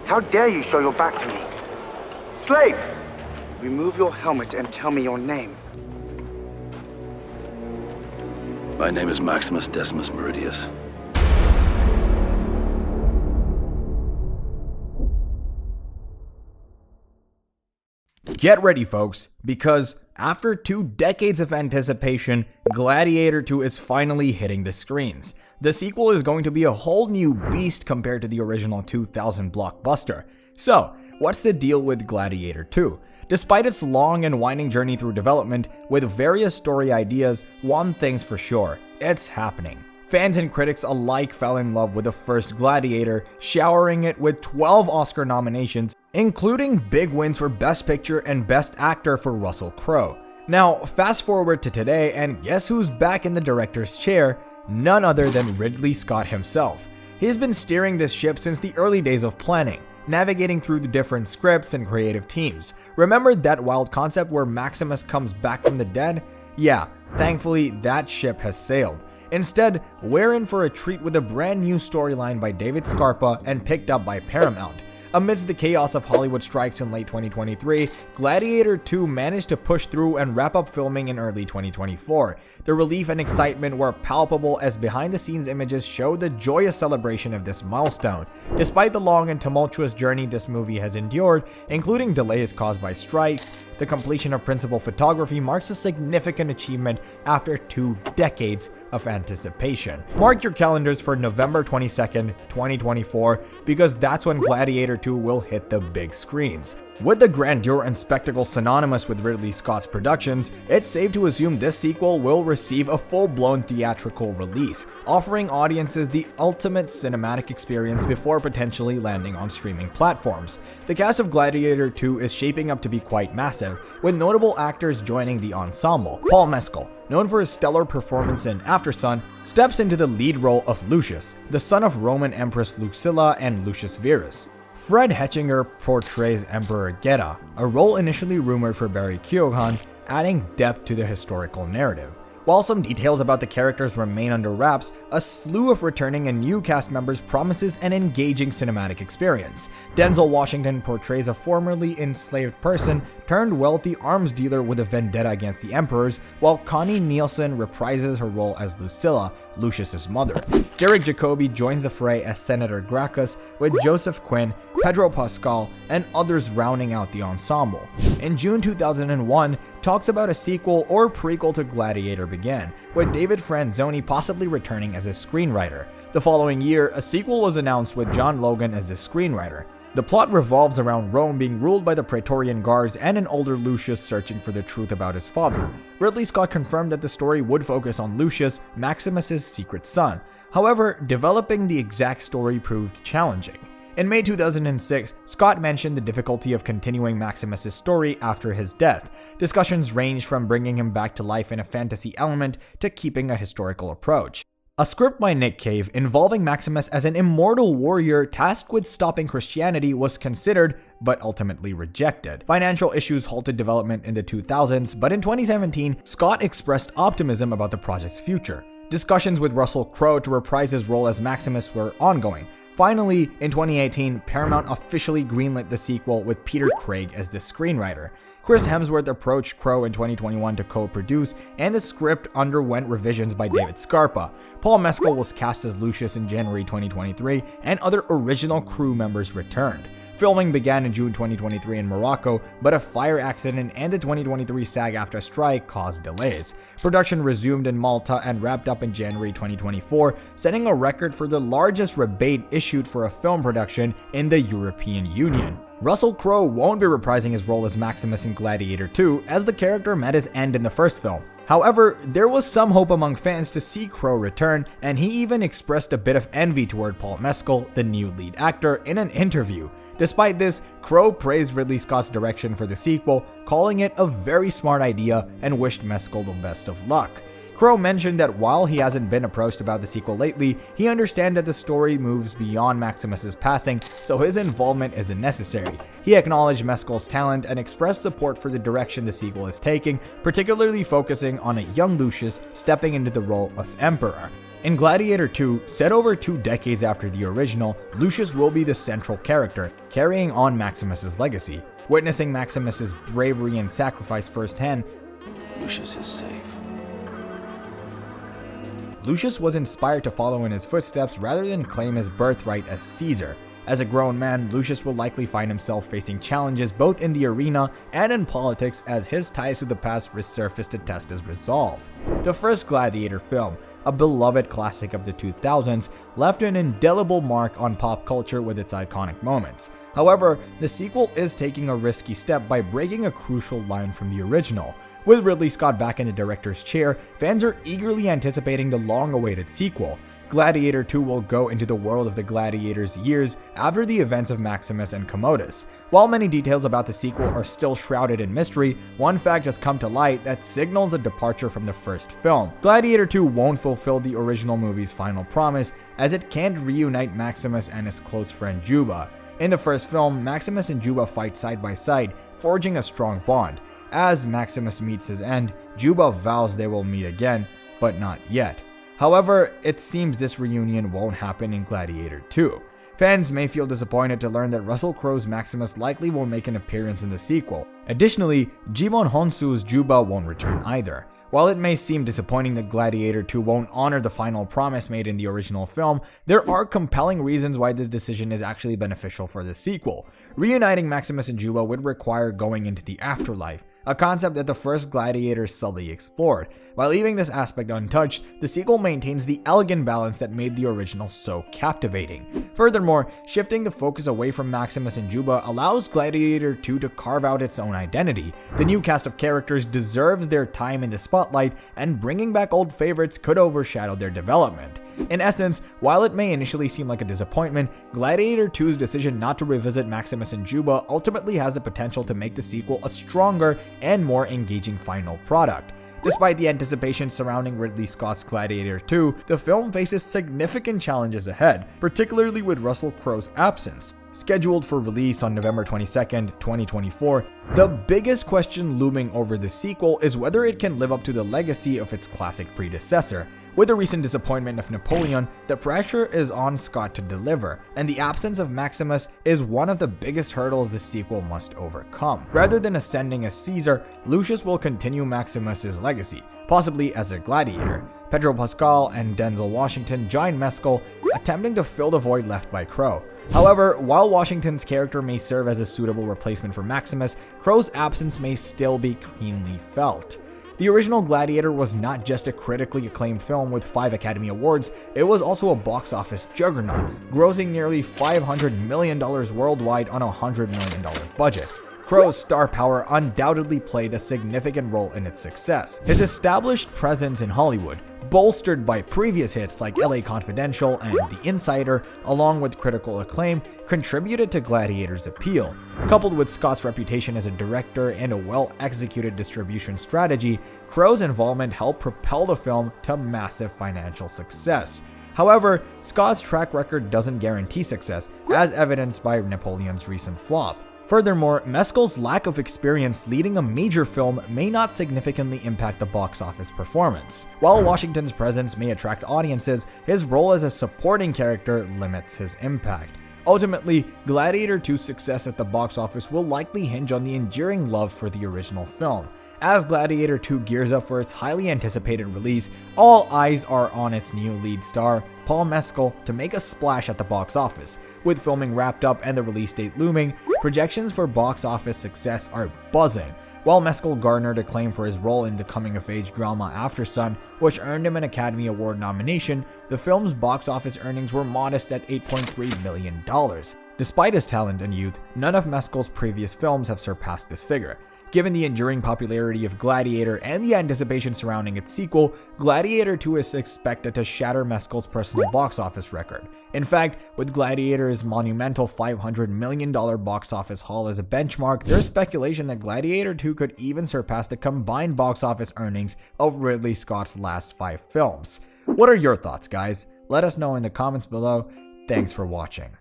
How dare you show your back to me? Slave! Remove your helmet and tell me your name. My name is Maximus Decimus Meridius. Get ready, folks, because after 2 decades of anticipation, Gladiator 2 is finally hitting the screens. The sequel is going to be a whole new beast compared to the original 2000 blockbuster. So, what's the deal with Gladiator 2? Despite its long and winding journey through development, with various story ideas, one thing's for sure, it's happening. Fans and critics alike fell in love with the first Gladiator, showering it with 12 Oscar nominations, including big wins for Best Picture and Best Actor for Russell Crowe. Now, fast forward to today, and guess who's back in the director's chair? None other than Ridley Scott himself. He's been steering this ship since the early days of planning, navigating through the different scripts and creative teams. Remember that wild concept where Maximus comes back from the dead? Yeah, thankfully that ship has sailed. Instead, we're in for a treat with a brand new storyline by David Scarpa and picked up by Paramount. Amidst the chaos of Hollywood strikes in late 2023, Gladiator 2 managed to push through and wrap up filming in early 2024. The relief and excitement were palpable as behind-the-scenes images showed the joyous celebration of this milestone. Despite the long and tumultuous journey this movie has endured, including delays caused by strikes, the completion of principal photography marks a significant achievement after 2 decades of anticipation. Mark your calendars for November 22nd, 2024, because that's when Gladiator 2 will hit the big screens. With the grandeur and spectacle synonymous with Ridley Scott's productions, it's safe to assume this sequel will receive a full-blown theatrical release, offering audiences the ultimate cinematic experience before potentially landing on streaming platforms. The cast of Gladiator 2 is shaping up to be quite massive, with notable actors joining the ensemble. Paul Mescal, known for his stellar performance in Aftersun, steps into the lead role of Lucius, the son of Roman Empress Lucilla and Lucius Verus. Fred Hetchinger portrays Emperor Geta, a role initially rumored for Barry Keoghan, adding depth to the historical narrative. While some details about the characters remain under wraps, a slew of returning and new cast members promises an engaging cinematic experience. Denzel Washington portrays a formerly enslaved person turned wealthy arms dealer with a vendetta against the emperors, while Connie Nielsen reprises her role as Lucilla, Lucius's mother. Derek Jacobi joins the fray as Senator Gracchus, with Joseph Quinn, Pedro Pascal, and others rounding out the ensemble. In June 2001, talks about a sequel or prequel to Gladiator began, with David Franzoni possibly returning as a screenwriter. The following year, a sequel was announced with John Logan as the screenwriter. The plot revolves around Rome being ruled by the Praetorian Guards and an older Lucius searching for the truth about his father. Ridley Scott confirmed that the story would focus on Lucius, Maximus's secret son. However, developing the exact story proved challenging. In May 2006, Scott mentioned the difficulty of continuing Maximus's story after his death. Discussions ranged from bringing him back to life in a fantasy element to keeping a historical approach. A script by Nick Cave involving Maximus as an immortal warrior tasked with stopping Christianity was considered, but ultimately rejected. Financial issues halted development in the 2000s, but in 2017, Scott expressed optimism about the project's future. Discussions with Russell Crowe to reprise his role as Maximus were ongoing. Finally, in 2018, Paramount officially greenlit the sequel with Peter Craig as the screenwriter. Chris Hemsworth approached Crowe in 2021 to co-produce, and the script underwent revisions by David Scarpa. Paul Mescal was cast as Lucius in January 2023, and other original crew members returned. Filming began in June 2023 in Morocco, but a fire accident and the 2023 SAG-AFTRA strike caused delays. Production resumed in Malta and wrapped up in January 2024, setting a record for the largest rebate issued for a film production in the European Union. Russell Crowe won't be reprising his role as Maximus in Gladiator 2, as the character met his end in the first film. However, there was some hope among fans to see Crowe return, and he even expressed a bit of envy toward Paul Mescal, the new lead actor, in an interview. Despite this, Crowe praised Ridley Scott's direction for the sequel, calling it a very smart idea and wished Mescal the best of luck. Crowe mentioned that while he hasn't been approached about the sequel lately, he understands that the story moves beyond Maximus's passing, so his involvement isn't necessary. He acknowledged Mescal's talent and expressed support for the direction the sequel is taking, particularly focusing on a young Lucius stepping into the role of Emperor. In Gladiator 2, set over 2 decades after the original, Lucius will be the central character, carrying on Maximus's legacy. Witnessing Maximus's bravery and sacrifice firsthand, Lucius is safe. Lucius was inspired to follow in his footsteps rather than claim his birthright as Caesar. As a grown man, Lucius will likely find himself facing challenges both in the arena and in politics as his ties to the past resurface to test his resolve. The first Gladiator film, a beloved classic of the 2000s, left an indelible mark on pop culture with its iconic moments. However, the sequel is taking a risky step by breaking a crucial line from the original. With Ridley Scott back in the director's chair, fans are eagerly anticipating the long-awaited sequel. Gladiator 2 will go into the world of the gladiators years after the events of Maximus and Commodus. While many details about the sequel are still shrouded in mystery, one fact has come to light that signals a departure from the first film. Gladiator 2 won't fulfill the original movie's final promise, as it can't reunite Maximus and his close friend Juba. In the first film, Maximus and Juba fight side by side, forging a strong bond. As Maximus meets his end, Juba vows they will meet again, but not yet. However, it seems this reunion won't happen in Gladiator 2. Fans may feel disappointed to learn that Russell Crowe's Maximus likely won't make an appearance in the sequel. Additionally, Jimon Honsu's Juba won't return either. While it may seem disappointing that Gladiator 2 won't honor the final promise made in the original film, there are compelling reasons why this decision is actually beneficial for the sequel. Reuniting Maximus and Juba would require going into the afterlife, a concept that the first Gladiator subtly explored. While leaving this aspect untouched, the sequel maintains the elegant balance that made the original so captivating. Furthermore, shifting the focus away from Maximus and Juba allows Gladiator 2 to carve out its own identity. The new cast of characters deserves their time in the spotlight, and bringing back old favorites could overshadow their development. In essence, while it may initially seem like a disappointment, Gladiator 2's decision not to revisit Maximus and Juba ultimately has the potential to make the sequel a stronger and more engaging final product. Despite the anticipation surrounding Ridley Scott's Gladiator 2, the film faces significant challenges ahead, particularly with Russell Crowe's absence. Scheduled for release on November 22, 2024, the biggest question looming over the sequel is whether it can live up to the legacy of its classic predecessor. With the recent disappointment of Napoleon, the pressure is on Scott to deliver, and the absence of Maximus is one of the biggest hurdles the sequel must overcome. Rather than ascending as Caesar, Lucius will continue Maximus's legacy, possibly as a gladiator. Pedro Pascal and Denzel Washington join Mescal, attempting to fill the void left by Crowe. However, while Washington's character may serve as a suitable replacement for Maximus, Crowe's absence may still be keenly felt. The original Gladiator was not just a critically acclaimed film with 5 Academy Awards, it was also a box office juggernaut, grossing nearly $500 million worldwide on a $100 million budget. Crowe's star power undoubtedly played a significant role in its success. His established presence in Hollywood, bolstered by previous hits like LA Confidential and The Insider, along with critical acclaim, contributed to Gladiator's appeal. Coupled with Scott's reputation as a director and a well-executed distribution strategy, Crowe's involvement helped propel the film to massive financial success. However, Scott's track record doesn't guarantee success, as evidenced by Napoleon's recent flop. Furthermore, Mescal's lack of experience leading a major film may not significantly impact the box office performance. While Washington's presence may attract audiences, his role as a supporting character limits his impact. Ultimately, Gladiator 2's success at the box office will likely hinge on the enduring love for the original film. As Gladiator 2 gears up for its highly anticipated release, all eyes are on its new lead star, Paul Mescal, to make a splash at the box office. With filming wrapped up and the release date looming, projections for box office success are buzzing. While Mescal garnered acclaim for his role in the coming-of-age drama Aftersun, which earned him an Academy Award nomination, the film's box office earnings were modest at $8.3 million. Despite his talent and youth, none of Mescal's previous films have surpassed this figure. Given the enduring popularity of Gladiator and the anticipation surrounding its sequel, Gladiator 2 is expected to shatter Mescal's personal box office record. In fact, with Gladiator's monumental $500 million box office haul as a benchmark, there's speculation that Gladiator 2 could even surpass the combined box office earnings of Ridley Scott's last 5 films. What are your thoughts, guys? Let us know in the comments below. Thanks for watching.